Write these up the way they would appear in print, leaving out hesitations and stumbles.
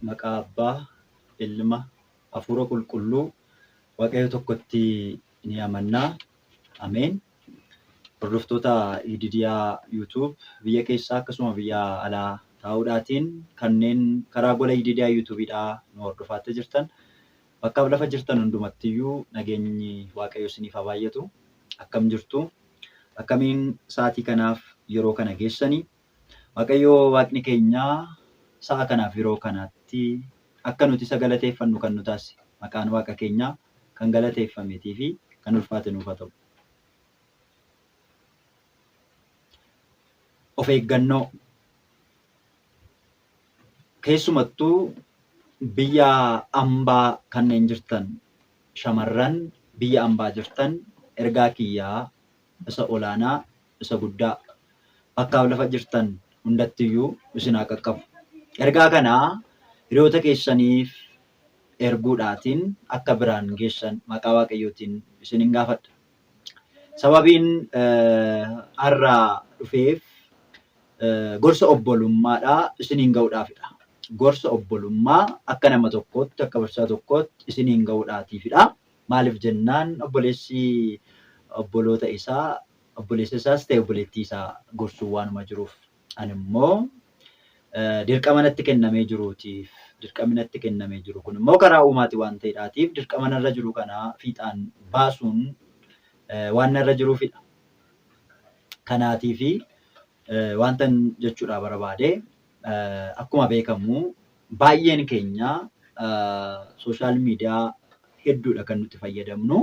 Maqaa Abbaa, Ilma, Hafuura Qulqulluu, Waaqayyo tokkotti ni amannaa. Ameen. Hordoftoota Ididiyaa YouTube biyya keessaa akkasuma biyya alaa taa'uudhaatiin kanneen karaa gola Ididiyaa YouTubeidhaa nu hordofaatii jirtan bakka lafa jirtan hundumattiyyuu nageenyi Waaqayyo isiniif haa baay'atu. Akkam jirtu? Akkamiin sa'aatii kanaaf yeroo kana geessanii? Waaqayyo Waaqni keenya sa'a kanaaf yeroo kanaatti akka nuti isa galateeffannu kan nu taasise maqaan Waaqa keenyaa kan galateeffameetii fi kan ulfaate nuuf haa ta'u. Of eeggannoo keessumattuu biyya ambaa kanneen jirtan shamarran biyya ambaa jirtan ergaa kiyyaa isa olaanaa isa guddaa bakkaaf lafa jirtan hundattiyyuu isin haa qaqqabu. Ergaa kanaa hiriyoota keessaniif erguudhaatiin akka biraan geessan maqaa Waaqayyootiin isinin gaafadha. Sababiin har'aa dhufeef gorsa obbolummaadhaa isiniin ga'uudhaafidha. Gorsa obbolummaa akka nama tokkootti akka barsiisaa tokkootti isiniin ga'uudhaatiifidha. Maaliif jennaan obboleessi obboloota isaa obboleessa isaas ta'e obboleettii isaa gorsuu waanuma jiruuf ani immoo dirqama natti kennamee jiruutiif dirqamni natti kennamee jiru kun immoo karaa uumaati waan ta'eedhaatiif dirqama narra jiru kanaa fiixaan baasuun waan narra jiruufidha. Kanaatiifi wantan jechuudha barbaade akkuma beekamu baay'een keenya sooshaal miidiyaa hedduudha kan nuti fayyadamnu.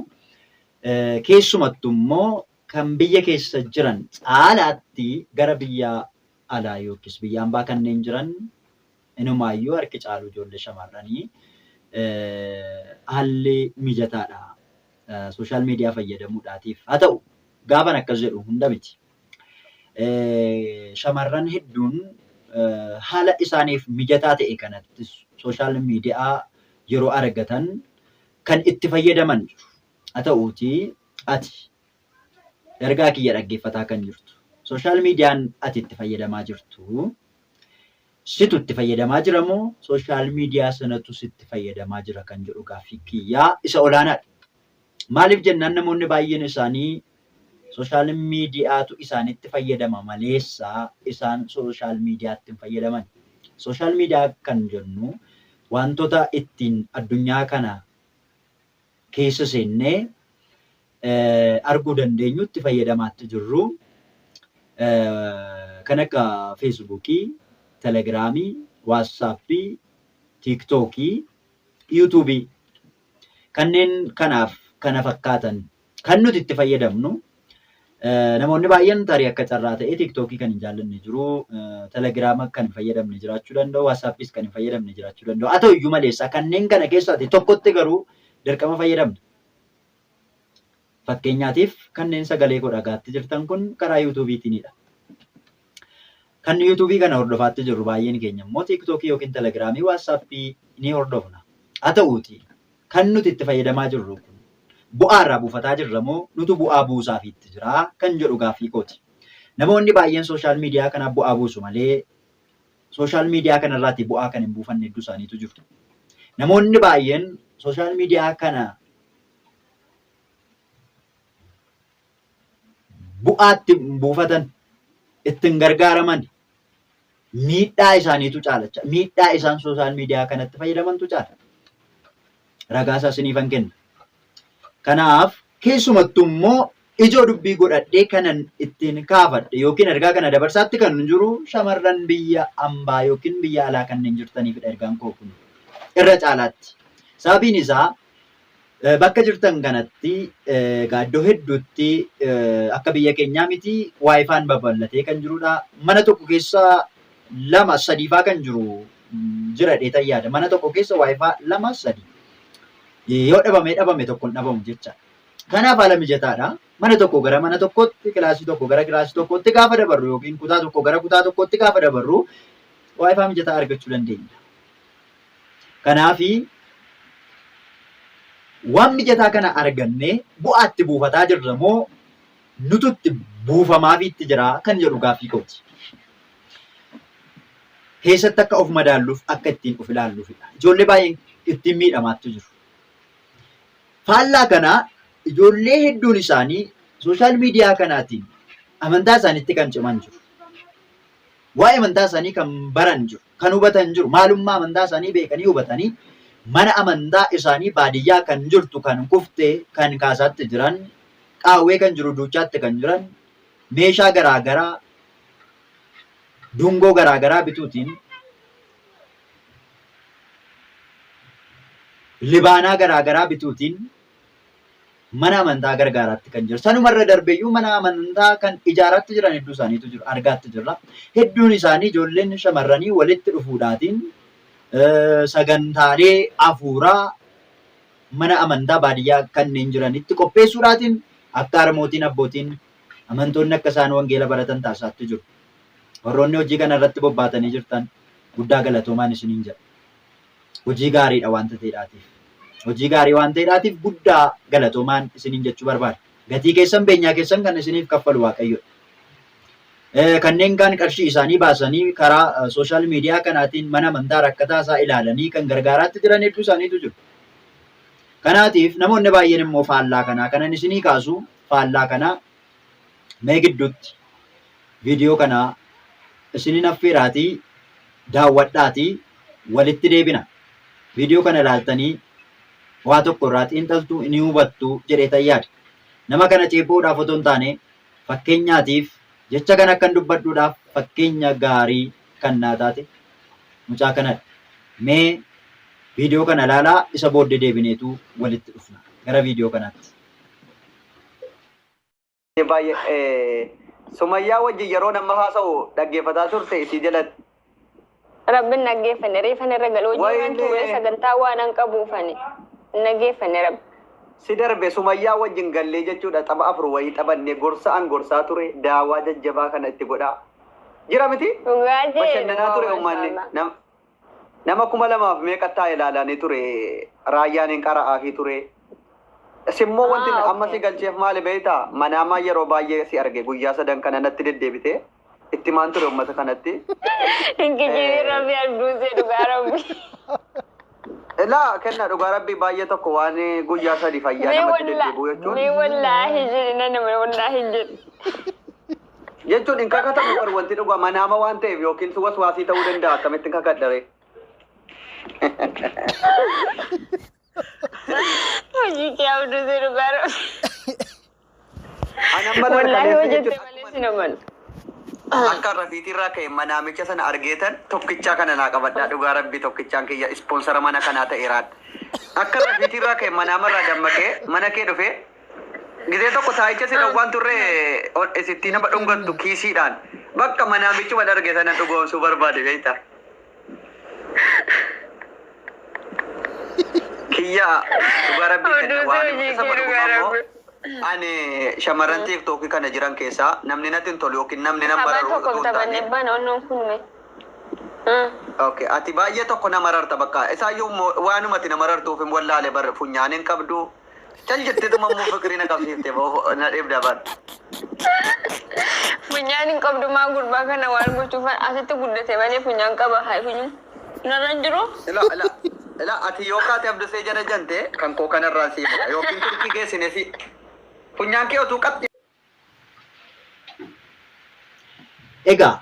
Keessumattuu immoo kan biyya keessa jiran caalaatti gara biyya alaa yookiis biyya ambaa kanneen jiran inumaayyuu harki caalu ijoollee shamarranii haalli mijataadha sooshaal miidiyaa fayyadamuudhaatiif. Haa ta'u gaafan akkas jedhu hunda miti. Shamarran hedduun haala isaaniif mijataa ta'e kanatti sooshaal miidiyaa yeroo argatan kan itti fayyadaman jiru. Haa ta'uutii ati ergaa kiyya dhaggeeffataa kan jirtu sooshaal miidiyaan ati itti fayyadamaa jirtu situ itti fayyadamaa jira moo sooshaal miidiyaa sanatu sitti fayyadamaa jira kan jedhu gaaffii kiyyaa isa olaanaadha. Maaliif jennaan namoonni baay'een isaanii sooshaal miidiyaatu isaanitti fayyadama maleessaa isaan sooshaal miidiyaatti hin fayyadaman. Sooshaal miidiyaa kan jennu wantoota ittiin addunyaa kana keessa seennee arguu dandeenyutti fayyadamaatti jirru kan akka feesbuukii, telegiraamii, waatsaappii, tiiktookii, yuutuubii kanneen kanaaf kana fakkaatan kan nuti itti fayyadamnu. Namoonni baay'een tarii akka carraa ta'e tiiktookii kan hin jaallanne jiru, telegiraama kan hin fayyadamne jiraachuu danda'u, waatsaappis kan hin fayyadamne jiraachuu danda'u. Haa ta'u iyyuu maleessa kanneen kana keessaati tokkotti garuu dirqama fayyadamna. Fakkeenyaatiif kanneen sagalee koo dhagaatti jirtan kun karaa yuutuubiitiinidha. Kan yuutuubii kana hordofaatti jirru baay'een keenya immoo tiiktookii yookiin telegiraamii waatsaappii ni hordofna. Haa ta'uuti kan nuti itti fayyadamaa jirru kun bu'aa irraa buufataa jirra moo nutu bu'aa buusaafiitti jira kan jedhu gaaffii kooti. Namoonni baay'een sooshaal miidiyaa kanaaf bu'aa buusu malee sooshaal miidiyaa kanarraatti bu'aa kan hin buufanne hedduu isaaniitu jiru. Namoonni baay'een sooshaal miidiyaa kana bu'aatti buufatan ittiin gargaaraman miidhaa isaaniitu caalacha. Miidhaa isaan sooshaal miidiyaa kanatti fayyadamantu caala. Ragaasaa isiniifan kenna. Kanaaf keessumattuu immoo ijoo dubbii godhadhee kanan ittiin kaafadhe yookiin ergaa kana dabarsaatti kan jiru shamarran biyya ambaa yookiin biyya alaa kanneen jirtaniifidha ergaan koo kun irra caalaatti. Sababiin isaa bakka jirtan kanatti iddoo hedduutti akka biyya keenyaa miti waayifaan babal'atee kan jirudha. Mana tokko keessa 2-3 faa kan jiru jira dheetan yaada. Mana tokko keessa waayifaa 2-3 yoo dhabame tokkoon dhabamu jecha. Kanaaf haala mijataadha. Mana tokko gara mana tokkotti, kilaasii tokko gara kilaasii tokkotti gaafa dabarru yookiin kutaa tokko gara kutaa tokkotti gaafa dabarru waayifaa mijataa argachuu dandeenya. Kanaafi waan mijataa kana argannee bu'aatti buufataa jirra moo nututti buufamaafiitti jira kan jedhu gaaffii kooti. keessatti akka of madaalluuf akka ittiin of ilaalluufidha. Ijoollee baay'een ittiin miidhamaattu jiru. Faallaa kanaa ijoollee hedduun isaanii sooshaal miidiyaa kanaatiin amantaa isaaniitti kan ciman jiru. Waa'ee amantaa isaanii kan baran jiru, kan hubatan jiru, maalummaa amantaa isaanii beekanii hubatanii mana amantaa isaanii baadiyyaa kan jirtu, kan kuftee, kan kaasaatti jiran, qaawwee kan jiru, duuchaatti kan jiran, meeshaa garaagaraa, dungoo garaagaraa bituutiin, libaanaa garaagaraa bituutiin mana amantaa gargaaraatti kan jiru. Sanumarra darbeeyyuu mana amantaa kan ijaaraatti jiran hedduu isaaniitu jiru. Argaatti jirra. Hedduun isaanii ijoolleen shamarranii walitti dhufuudhaatiin sagantaalee hafuuraa mana amantaa baadiyyaa kanneen jiranitti qopheessuudhaatiin akka harmootiin abbootiin amantoonni akka isaan wangeela baratan taasisaatti jiru. Warroonni hojii kana irratti bobbaatanii jirtan guddaa galatoomaan isiniin jedha. Hojii gaariidha wanta ta'eedhaatiif. Hojii gaarii waan ta'eedhaatiif guddaa galatoomaan isiniin jechuu barbaada. Gatii keessan beenyaa keessan kan isiniif kaffalu Waaqayyoodha. Kanneen kaan qarshii isaanii baasanii karaa sooshaal miidiyaa kanaatiin mana amantaa rakkataa isaa ilaalanii kan gargaaraatti jiran hedduu isaaniitu jiru. Kanaatiif namoonni baay'een immoo faallaa kanaa kanan isinii kaasu faallaa kanaa mee gidduutti viidiyoo kanaa isiniin affeeraatii daawwadhaatii walitti deebina. Viidiyoo kana ilaaltanii waa tokko irraa xiinxaltuu ni hubattu jedhee tayyaadha. Nama kana ceebuudhaaf otoo hin taane fakkeenyaatiif jecha kana akkan dubbadhuudhaaf fakkeenya gaarii kan naa taate mucaa kanadha. Mee viidiyoo kana ilaalaa isa booddee deebineetu walitti dhufna gara viidiyoo kanaatti. Sumayyaa wajjin yeroo nama haasa'u dhaggeeffataa turte isii jalatti. Rabbiin naggeeffanne reeffan irra galoo jiran ture sagantaa waan an qabuufani naggeeffanne rabbi. Si darbe Sumayyaa wajjin gallee jechuudha tapha afur wayii taphanne gorsaa ture daawaa jajjabaa kana itti godhaa. Jira miti? Bashannanaa ture uummanni. Nama 2000 meeqattaa ilaalanii ture raayyaan hin qara'aafii ture. Simmoo wanti amma si galcheef maali beektaa? Manaamaa yeroo baay'ee si arge guyyaa 3 kana natti deddeebite. Itti maan ture uummata kanatti. Ingijjiirri rabbi albuusee dhugaa rabbi. Laa kenna dhugaa rabbi baay'ee tokko waan guyyaa 3 fayyaa namatti deddeebi'u jechuun. Mee wallaahi jedhi nama wallaahi jedhi. Jechuun hin kakatamu bar wanti dhugaa manaama waan ta'eef yookiin waswaasii ta'uu danda'a akkamitti kakadhare. Hojii kee albuusee dhugaa rabbi. Wallaahi hojjette malee si naman. Akka rafiitirraa ka'e manaamicha sana argeetan tokkichaa kana naa qabadhaa dhugaa rabbii tokkichaan kiyya ispoonsara mana kanaa ta'eeraadha. Akka rafiitirraa ka'e manaamarraa dammaqee mana kee dhufee gisee tokko taayicha si dhawwaan turre isittii nama dhungattu kiisiidhaan bakka manaamichi wal arge sana dhugoomsuu barbaade beektaa. Kiyya dhugaa rabbii kenna waan isa madhugumaa ani shamarran TikTok kana jiran keessaa namni natti hin tolu yookiin namni nama bararuu Okay, ati baay'ee tokko nama rarta bakka isaayyuu waanumatti nama rartuuf hin wallaale bar funyaan hin qabdu cal jetteetuma immoo fikriina qabsiifte na dheebdaban. Funyaan hin qabdu maa gurbaa kana waan gochuuf asitti guddate malee funyaan qaba haa funyaan narra jiru. Ila ati yoo kaate abdusee jala jante kan koo kanarraan siima yookiin turkii geessine si funyaan kee otuu qabdi. Egaa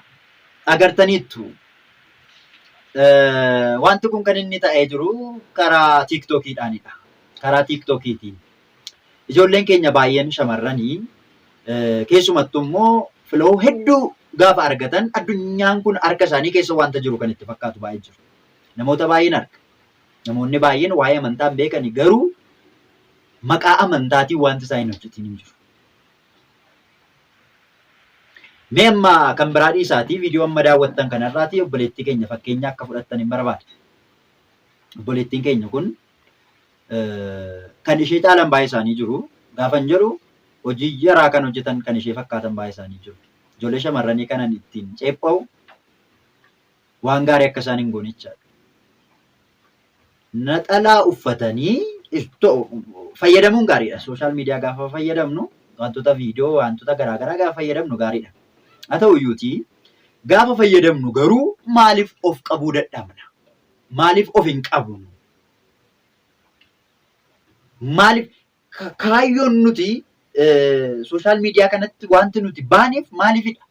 agartaniittu wanti kun kan inni ta'ee jiru karaa TikTokiidhaanidha. Karaa TikTokiitiin ijoolleen keenya baay'een shamarranii keessumattuu immoo filoo hedduu gaafa argatan addunyaan kun harka isaanii keessa wanta jiru kan itti fakkaatu baay'ee jiru. Namoota baay'een arga. Namoonni baay'een waa'ee amantaa hin beekani garuu maqaa amantaatiin wanti isaa hin hojjetin hin jiru. Mee amma kan biraa dhiisaatii viidiyoo amma daawwattan kanarraatii obboleettii keenya fakkeenya akka fudhattan hin barbaada. Obboleettiin keenya kun kan ishee caalan baay'ee isaanii jiru. Gaafa hin jedhu hojii yaraa kan hojjetan kan ishee fakkaatan baay'ee isaanii jiru. Ijoollee shamarranii kanan ittiin ceephaa'u waan gaarii akka isaan hin goonichaadha. Naxalaa uffatanii fayyadamuun gaariidha. Sooshaal miidiyaa gaafa fayyadamnu wantoota viidiyoo wantoota garaagaraa gaafa fayyadamnu gaariidha. Haa ta'u iyyuutii Gaafa fayyadamnu garuu maaliif of qabuu dadhabna? Maaliif of hin qabnu? Maaliif kaayyoon nuti sooshaal miidiyaa kanatti wanti nuti baaneef maaliifidha?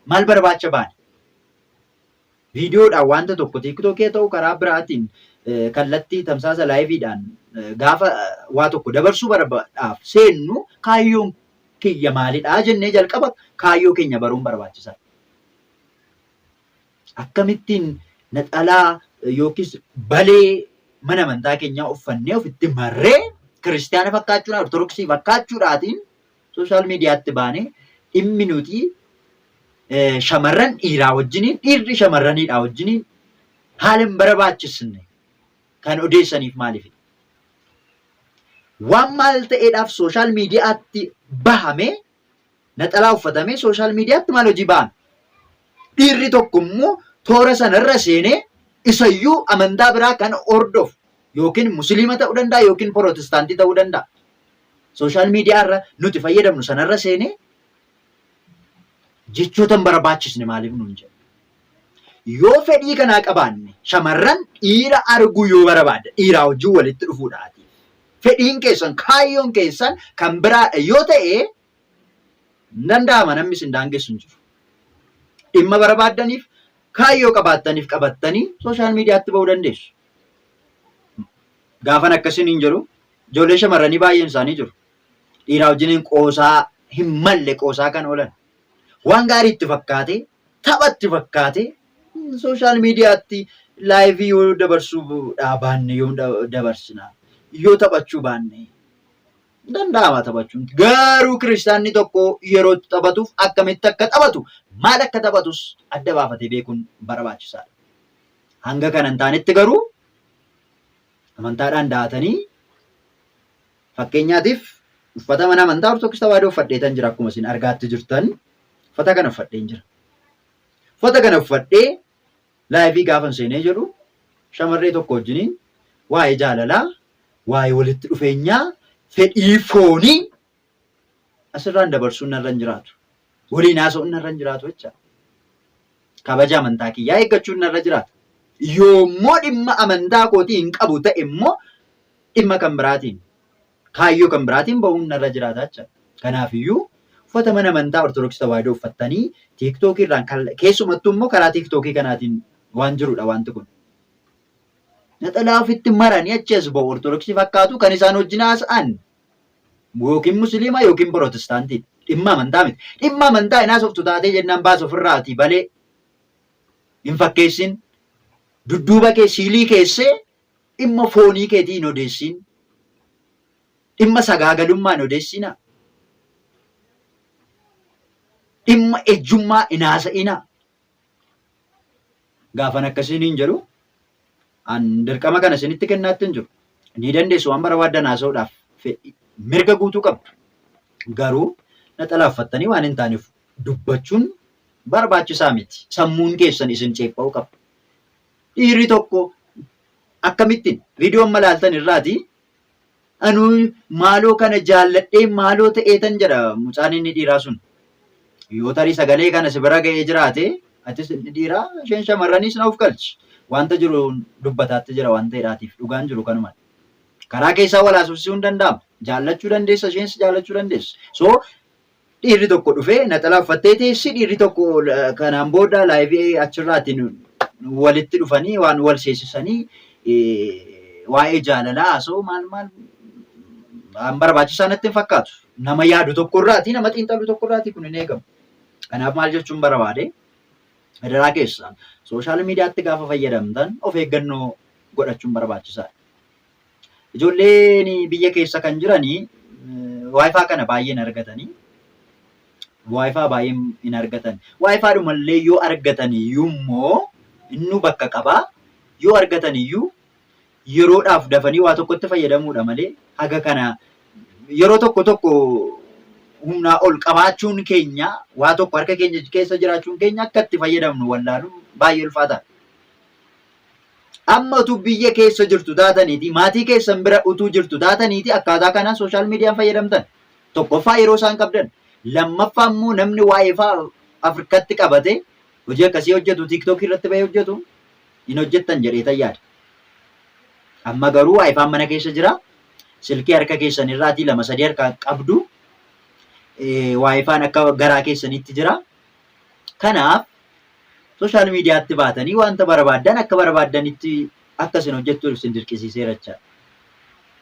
Maal barbaacha baane? Viidiyoodhaan wanta tokko tiiktookii ta'u karaa biraatiin kallattii tamsaasa laayiviidhaan gaafa waa tokko dabarsuu barbaadaaf seennu kaayyoon kiyya maalidhaa jennee jalqaba kaayyoo keenya baruun barbaachisaadha. Akkamittiin naxalaa yookiis balee mana amantaa keenyaa uffannee ofitti marree kiristaana fakkaachuudhaan ortodoksii fakkaachuudhaatiin sooshaal miidiyaatti baanee dhimmi nuti shamarran dhiiraa wajjiniin dhiirri shamarraniidhaa wajjiniin haala hin barbaachisne kan odeessaniif maaliifidha? Waan maal ta'eedhaaf sooshaal miidiyaatti bahame naxalaa uffatamee sooshaal miidiyaatti maal hojii bahame? Dhiirri tokko immoo toora sanarra seenee isayyuu amantaa biraa kan hordofu yookiin musliima ta'uu danda'a yookiin pirootestaantii ta'uu danda'a. Sooshaal miidiyaa irra nuti fayyadamnu sanarra seenee jechoota hin barbaachisne maaliif nuun jedhu? Yoo fedhii kanaa qabaanne shamarran dhiira arguu yoo barbaadda dhiiraa wajjin walitti dhufuudhaati. Fedhiin keessan kaayyoon keessan kan biraadha yoo ta'e danda'ama namni isin daangessu hin jiru. Dhimma barbaaddaniif kaayyoo qabaattaniif qabattanii sooshaal miidiyaatti bahuu dandeessu. Gaafan akkasiin hin jiru ijoollee shamarranii baay'een isaanii jiru. Dhiiraa wajjiniin qoosaa hin malle qoosaa kan oolan. Waan gaarii itti fakkaate taphatti fakkaate sooshaal miidiyaatti laayivii yoo dabarsuu baanne yoo dabarsina yoo taphachuu baanne danda'ama taphachuun. Garuu kiristaanni tokko yeroo taphatuuf akkamitti akka taphatu maal akka taphatus adda baafatee beekuun barbaachisaadha. Hanga kana hin taanetti garuu amantaadhaan da'atanii fakkeenyaatiif uffata mana amantaa ortodoksii tawaahidoo uffadheetan jira akkuma isin argaatti jirtan. Uffata kana uffadheen jira. Uffata kana uffadhee laayivii gaafan seenee jedhu shamarree tokko wajjiniin waa'ee jaalalaa, waa'ee walitti dhufeenyaa, fedhii foonii asirraan dabarsuun narra hin jiraatu. Waliin haasa'uun narra hin jiraatu jecha. Kabaja amantaa kiyyaa eeggachuun narra jiraata. Yoommoo dhimma amantaa kootii hin qabu ta'e immoo dhimma kan biraatiin kaayyoo kan biraatiin bahuun narra jiraata jecha. Kanaafiyyuu uffata mana amantaa ortodoksii tawaahidoo uffattanii tiiktookii irraan keessumattuu immoo karaa tiiktookii kanaatiin waan jirudha wanti kun. Naxalaa ofitti maranii achi as bahu ortodoksii fakkaatu kan isaan wajjin haasa'an yookiin musliima yookiin pirootestaantii dhimma amantaa miti. Dhimma amantaa hin haasoftu taatee jennaan baasa ofirraati balee hin fakkeessin dudduuba kee siilii keessee dhimma foonii keetii hin odeessin dhimma sagaagalummaa hin odeessina. Dhimma ejjummaa hin haasa'ina. Gaafan akkasiin hin jedhu dirqama kana isinitti kennaatti hin jiru. Ni dandeessu waan barbaaddan haasa'uudhaaf mirga guutuu qabdu. Garuu naxalaa uffattanii waan hin taaneef dubbachuun barbaachisaa miti. Sammuun keessan isin ceepha'uu qabdu. Dhiirri tokko akkamittiin viidiyoo amma ilaaltan irraati anuu maaloo kana jaalladhee maaloo ta'eetan jedha mucaan inni dhiiraa sun. Yoo tarii sagalee kana si bira ga'ee jiraate atis inni dhiiraa isheen shamarraniis na of galchi. Wanta jiru dubbataatti jira waan ta'eedhaatiif dhugaan jiru kanuma. Karaa keessaa walaasofsisuu hin danda'amu. Jaallachuu dandeessa isheenis jaallachuu dandeessa. So dhiirri tokko dhufee naxalaa uffattee teessi dhiirri tokko kanaan booda laayivii achirraatiin walitti dhufanii waan wal seesisanii waa'ee jaalalaa haasa'u maal waan barbaachisaa natti hin fakkaatu. Nama yaadu tokkorraati nama xiinxalu tokkorraati kun hin eegamu. Kanaaf maal jechuun barbaade irraa keessaan sooshaal miidiyaatti gaafa fayyadamtan of eeggannoo godhachuun barbaachisaadha. Ijoolleen biyya keessa kan jiranii waayifaa kana baay'een argatanii waayifaa baay'een hin argatan. Waayifaa dhumallee yoo argatan iyyuu immoo inni bakka qabaa yoo argatan iyyuu yeroodhaaf dafanii waa tokkotti fayyadamuudha malee haga kana yeroo tokko humnaa ol qabaachuun keenya waa tokko harka keenya keessa jiraachuun keenya akka itti fayyadamnu wallaaluun baay'ee ulfaataadha. Amma utuu biyya keessa jirtu taataniiti maatii keessan bira utuu jirtu taataniiti akkaataa kanaan sooshaal miidiyaan fayyadamtan. Tokkoffaa yeroo isaan qabdan lammaffaa immoo namni waa'ee Afrikatti qabate hojii akkasii hojjetu TikTok irratti bahee hojjetu hin hojjettan jedhee tayyaadha. Amma garuu waayifaan mana keessa jira. Silkii harka keessan irraatii 2-3 harka qabdu. Waayifaan akka garaa keessanitti jira. Kanaaf sooshaal miidiyaatti baatanii wanta barbaadan akka barbaadanitti akkasin hojjettuuf isin dirqisiiseera jechaadha.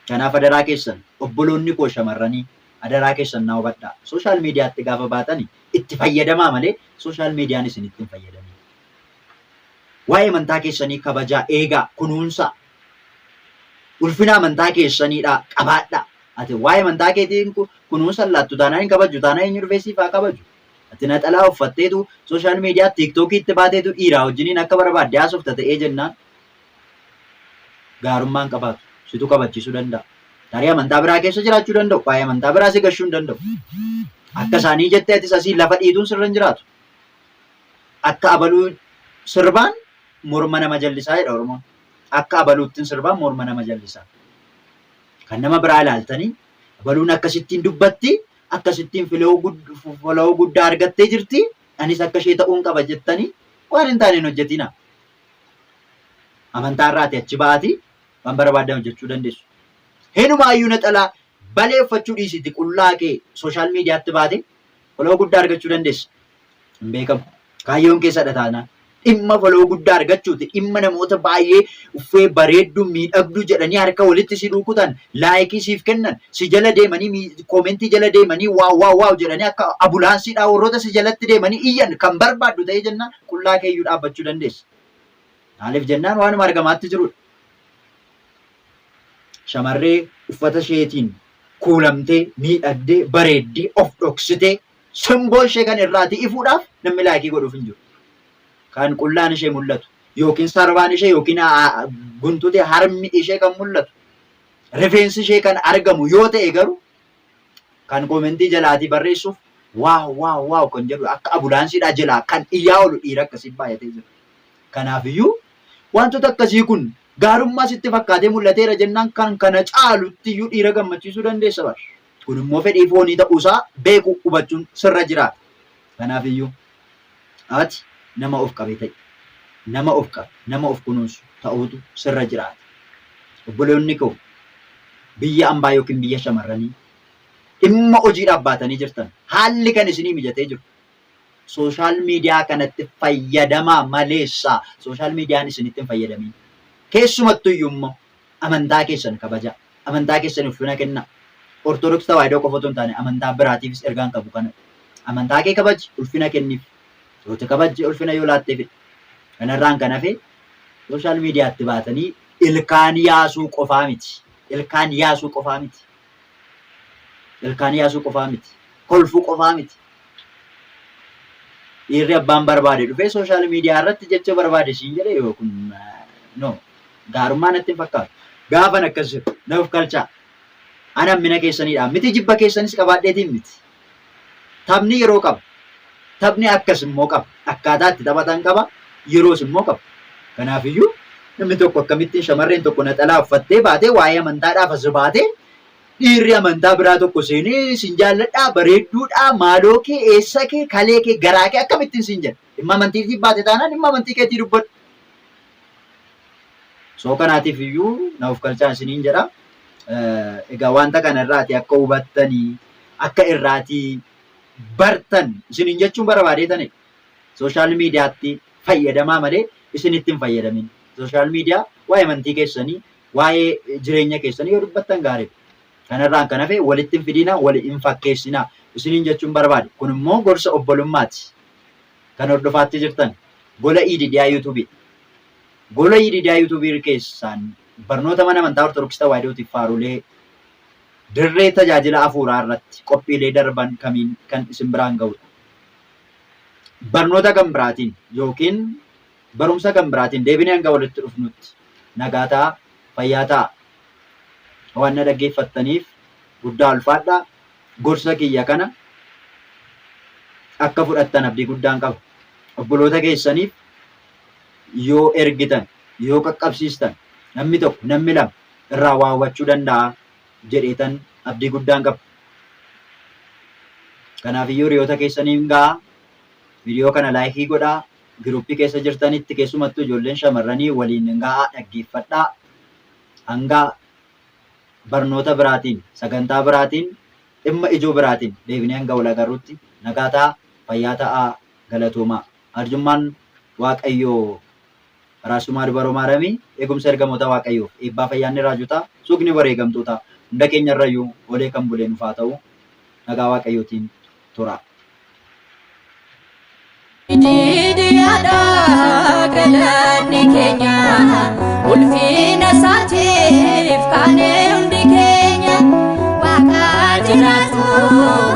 Kanaaf adaraa keessan obboloonni koo shamarranii adaraa keessan naa hubadhaa. Sooshaal miidiyaatti gaafa baatanii itti fayyadamaa malee sooshaal miidiyaan isin itti hin fayyadamin. Waa'ee amantaa keessanii kabajaa eegaa kunuunsaa. Ulfina amantaa keessaniidhaa qabaadhaa. Ati waa'ee amantaa keetiin kunuunsa laattu taanaan hin kabaju taanaan eenyu dhufee siif haa kabaju. Ati naxalaa uffatteetu sooshaal miidiyaa tiiktookiitti baateetu dhiiraa wajjiniin akka barbaadde haasofta ta'ee jennaan gaarummaan qabaatu situ kabachiisuu danda'a. Tarii amantaa biraa keessa jiraachuu danda'u. Waa'ee amantaa biraa si gashuu hin danda'u. Akka isaanii jettee atis asii lafa dhiituun sirra hin jiraatu. Akka abaluu sirbaan morma nama jallisaa jedha Oromoon. Akka abaluuttiin sirbaan morma nama jallisaa. Kan nama biraa ilaaltanii abaluun akkasittiin dubbatti akkasittiin foloo guddaa argattee jirti. Anis akka ishee ta'uun qaba jettanii waan hin taane hin hojjetina. Amantaa irraati achi ba'aati waan barbaadan hojjechuu dandeessu. Hinumaayyuu naxalaa balee uffachuu dhiisiti qullaa kee sooshaal miidiyaatti baate foloo guddaa argachuu dandeessa. Hin beekamu. Kaayyoon keessa dhataanaa. Dhimma foloo guddaa argachuuti. Dhimma namoota baay'ee uffee bareedduu miidhagduu jedhanii harka walitti si rukutan laayikii siif kennan si jala deemanii koomentii jala deemanii waaw jedhanii akka ambulaansiidhaa warroota si jalatti deemanii iyyan kan barbaaddu ta'ee jennaan qullaa keeyyuu dhaabbachuu dandeessa. Maaliif jennaan waanuma argamaatti jirudha. Shamarree uffata isheetiin kuulamtee miidhagdee bareeddee of dhoksitee simboo ishee kan irraati ifuudhaaf namni laayikii godhuuf hin jiru. Kan qullaan ishee mul'atu yookiin sarbaan ishee yookiin guntuutee harmi ishee kan mul'atu rifeensi ishee kan argamu yoo ta'e garuu kan koomentii jalaatii barreessuuf waaw kan jedhu akka ambulaansiidhaa jalaa kan iyyaa oolu dhiira akkasii baay'atee jira. Kanaafiyyuu wantoota akkasii kun gaarummaa sitti fakkaatee mul'ateera jennaan kan kana caalutti iyyuu dhiira gammachiisuu dandeessa bara. Kun immoo fedhii foonii ta'uusaa beekuu hubachuun sirra jiraata. Kanaafiyyuu ati nama of qabe ta'e nama of qabe nama of kunuunsu ta'uutu sirra jiraata. Obboloonni koo biyya ambaa yookiin biyya shamarranii dhimma hojiidhaaf baatanii jirtan haalli kan isinii mijatee jiru. Sooshaal miidiyaa kanatti fayyadamaa maleessaa sooshaal miidiyaan isinitti hin fayyadamin. Keessumattuu iyyuu immoo amantaa keessan kabajaa. Amantaa keessan ulfina kennaa. Ortodoksii tawaahidoo qofa otoo hin taane amantaa biraatiifis ergaan qabu kana. Amantaa kee kabaji ulfina kenniif. Yooti kabajji ulfina yoo laatteefidha. Kanarraan kan hafe sooshaal miidiyaatti baatanii ilkaan yaasuu qofaa miti. Ilkaan yaasuu qofaa miti. Ilkaan yaasuu qofaa miti. Kolfuu qofaa miti. Dhiirri abbaan barbaade dhufee sooshaal miidiyaa irratti jecha barbaade siin jedhee yookiin gaarummaa natti hin fakkaatu. Gaafan akkas jiru na of kalchaa. Ani hammina keessaniidha. Miti jibba keessanis qabaadheetiin miti. Taphni yeroo qaba. Taphni akkas immoo qaba. Akkaataa itti taphatan qaba. Yeroos immoo qaba. Kanaafiyyuu namni tokko akkamittiin shamarreen tokko naxalaa uffattee baatee waa'ee amantaadhaaf as baatee dhiirri amantaa biraa tokko seenee sin jaalladhaa bareedduudhaa maaloo kee eessa kee kalee kee garaa kee akkamittiin sin jedha. Dhimma amantiitiif baate taanaan dhimma amantii keetii dubbadhu. Soo kanaatiif iyyuu na of kalchaa isiniin jedha. Egaa wanta kana irraati akka hubattanii akka irraatii bartan isiniin jechuun barbaadeetanidha. Sooshaal miidiyaatti fayyadamaa malee isinitti hin fayyadamin. Sooshaal miidiyaa waa'ee amantii keessanii waa'ee jireenya keessanii yoo dubbattan gaariidha. Kanarraan kan hafe walitti hin fidinaa wali hin fakkeessinaa isiniin jechuun barbaade. Kun immoo gorsa obbolummaati. Kan hordofaatti jirtan gola iididiyaa yuutuubii. Gola iididiyaa yuutuubii keessaan barnoota mana amantaa ortodoksii tawaahidootiif faarulee dirree tajaajila hafuuraa irratti qophiilee darban kamiin kan isin biraan ga'udha. Barnoota kan biraatiin yookiin barumsa kan biraatiin deebinee hanga walitti dhufnutti nagaa ta'a fayyaa ta'a. Waan na dhaggeeffattaniif guddaa ulfaadhaa. Gorsa kiyya kana akka fudhattan abdii guddaan qaba. Obboloota keessaniif yoo ergitan yoo qaqqabsiistan namni tokko namni lama irraa waa hubachuu danda'a jedheetan abdii guddaan qaba. Kanaaf iyyuu hiriyoota keessaniin gahaa viidiyoo kana laayikii godhaa giruppii keessa jirtanitti keessumattuu ijoolleen shamarranii waliin gahaa dhaggeeffadhaa. Hanga barnoota biraatiin, sagantaa biraatiin, dhimma ijoo biraatiin deebinee hanga wal agarruutti nagaa ta'aa, fayyaa ta'aa, galatoomaa. Arjummaan Waaqayyoo Raasumaa Dubaroo Maaramii eegumsa ergamoota Waaqayyoof eebbaa fayyaanni raajotaa suuqni bareegamtoota hunda keenyarrayyuu olee kan bulee nufaa ta'u nagaa Waaqayyootiin tura. Didiyaadha galanni keenya ulfina isaatiif kaanee hundi keenya Waaqa jiraatu.